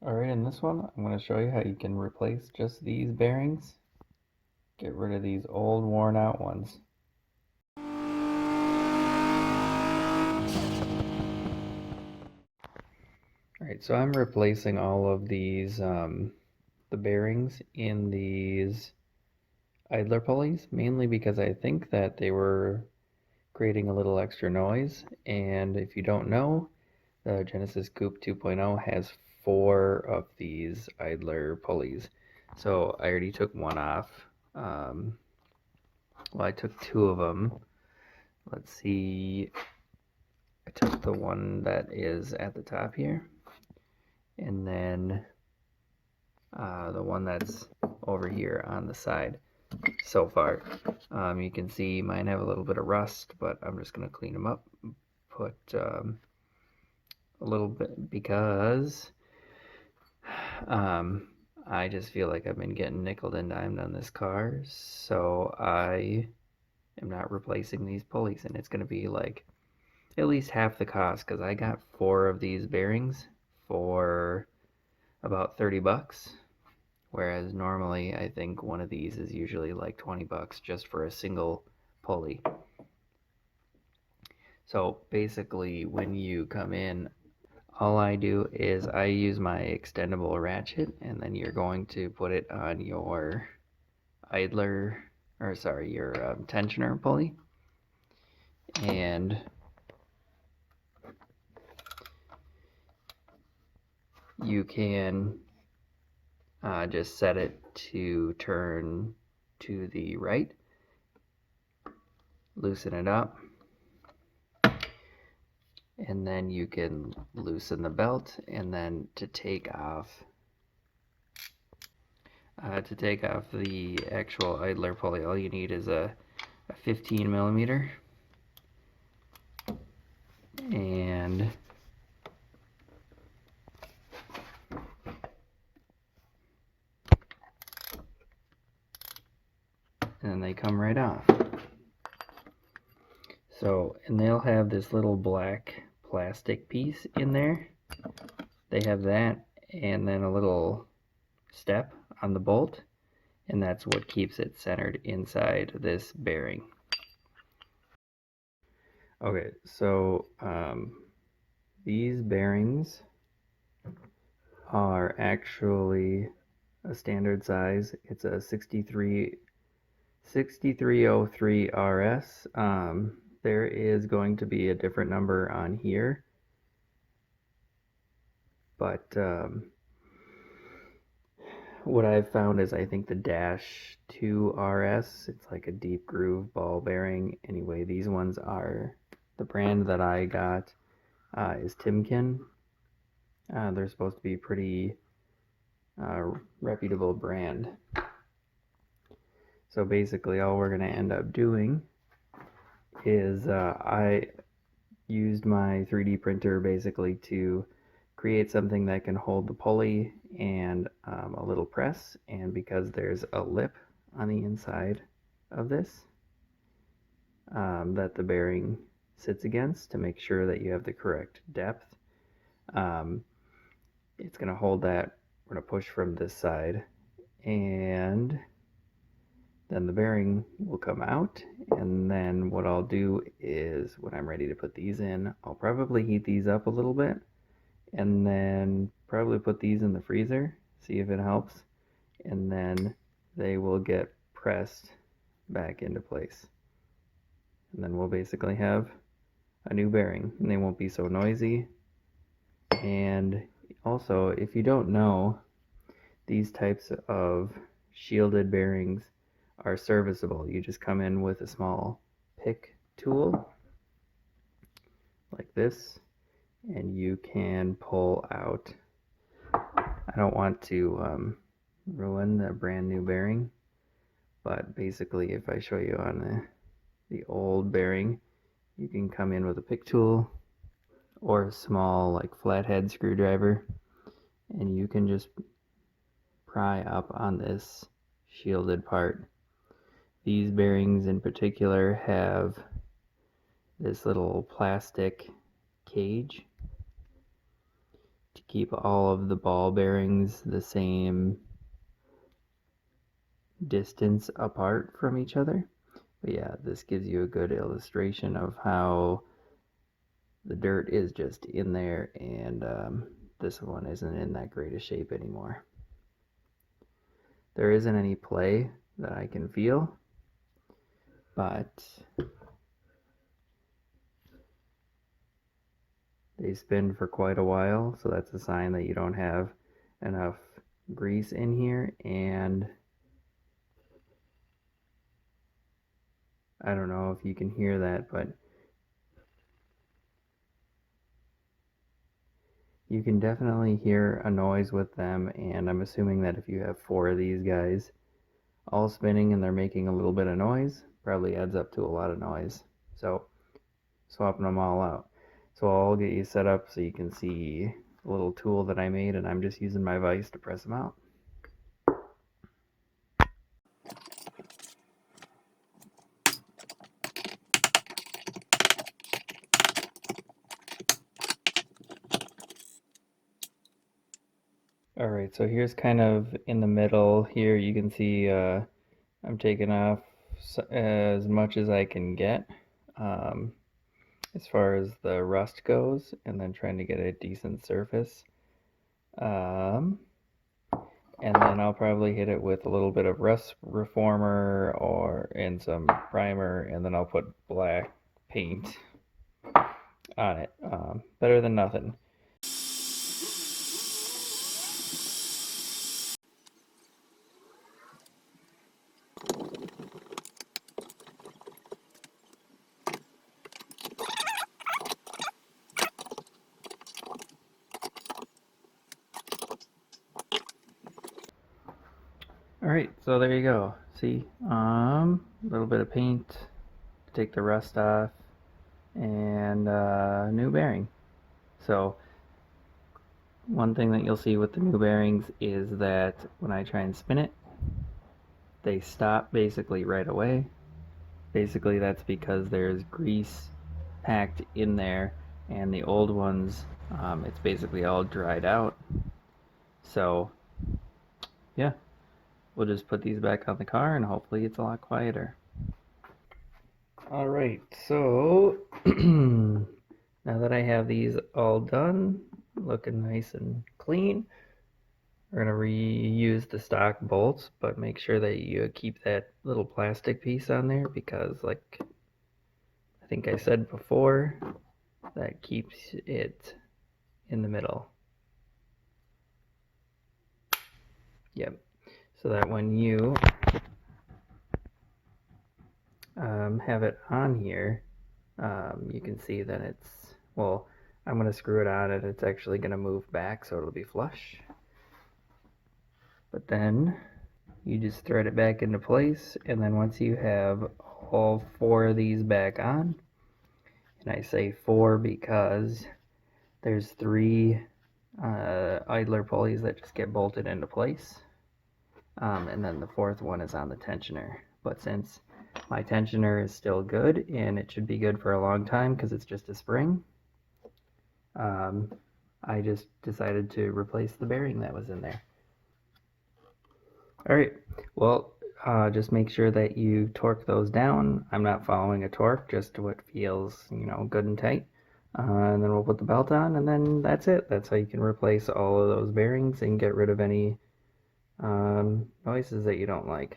Alright, in this one, I'm going to show you how you can replace just these bearings. Get rid of these old worn out ones. Alright, so I'm replacing all of these, the bearings in these idler pulleys, mainly because I think that they were creating a little extra noise. And if you don't know, the Genesis Coupe 2.0 has 4 of these idler pulleys. So I already took one off. Well, I took 2 of them. Let's see. I took the one that is at the top here, and then the one that's over here on the side so far. You can see mine have a little bit of rust, but I'm just going to clean them up. Put a little bit because I just feel like I've been getting nickeled and dimed on this car, so I am not replacing these pulleys, and it's going to be like at least half the cost because I got 4 of these bearings for about 30 bucks, whereas normally I think one of these is usually like 20 bucks just for a single pulley. So basically when you come in, all I do is I use my extendable ratchet, and then you're going to put it on your idler, or sorry, your tensioner pulley, and you can just set it to turn to the right, loosen it up, and then you can loosen the belt, and then to take off the actual idler pulley, all you need is a 15 millimeter, and then they come right off. So, and they'll have this little black plastic piece in there. They have that, and then a little step on the bolt, and that's what keeps it centered inside this bearing. Okay, so these bearings are actually a standard size. It's a 6303 RS. There is going to be a different number on here, but what I've found is I think the Dash 2 RS, it's like a deep groove ball bearing. Anyway, these ones are, the brand that I got is Timken. They're supposed to be pretty reputable brand. So basically all we're going to end up doing is I used my 3D printer basically to create something that can hold the pulley and a little press, and because there's a lip on the inside of this that the bearing sits against to make sure that you have the correct depth, it's going to hold that. We're going to push from this side, and then the bearing will come out, and then what I'll do is when I'm ready to put these in, I'll probably heat these up a little bit, and then probably put these in the freezer, see if it helps, and then they will get pressed back into place. And then we'll basically have a new bearing, and they won't be so noisy. And also, if you don't know, these types of shielded bearings are serviceable. You just come in with a small pick tool like this, and you can pull out. I don't want to ruin the brand new bearing, but basically if I show you on the old bearing, you can come in with a pick tool or a small like flathead screwdriver, and you can just pry up on this shielded part. These bearings in particular have this little plastic cage to keep all of the ball bearings the same distance apart from each other. But yeah, this gives you a good illustration of how the dirt is just in there, and this one isn't in that great a shape anymore. There isn't any play that I can feel, but they spin for quite a while, so that's a sign that you don't have enough grease in here. And I don't know if you can hear that, but you can definitely hear a noise with them, and I'm assuming that if you have 4 of these guys all spinning and they're making a little bit of noise, probably adds up to a lot of noise. So swapping them all out. So I'll get you set up so you can see a little tool that I made, and I'm just using my vise to press them out. Alright, so here's kind of in the middle here. You can see I'm taking off as much as I can get as far as the rust goes, and then trying to get a decent surface. And then I'll probably hit it with a little bit of rust reformer and some primer, and then I'll put black paint on it. Better than nothing. Alright, so there you go. See, a little bit of paint to take the rust off, and new bearing. So one thing that you'll see with the new bearings is that when I try and spin it, they stop basically right away. Basically that's because there's grease packed in there, and the old ones, it's basically all dried out. So yeah, we'll just put these back on the car and hopefully it's a lot quieter. Alright, so now that I have these all done, looking nice and clean, we're going to reuse the stock bolts, but make sure that you keep that little plastic piece on there, because like I think I said before, that keeps it in the middle. Yep, so that when you have it on here, you can see that it's, well, I'm going to screw it on and it's actually going to move back so it'll be flush. But then you just thread it back into place, and then once you have all 4 of these back on, and I say 4 because there's 3 idler pulleys that just get bolted into place, and then the 4th one is on the tensioner. But since my tensioner is still good, and it should be good for a long time because it's just a spring, I just decided to replace the bearing that was in there. Alright, well, just make sure that you torque those down. I'm not following a torque, just what feels, good and tight. And then we'll put the belt on, and then that's it. That's how you can replace all of those bearings and get rid of any noises that you don't like.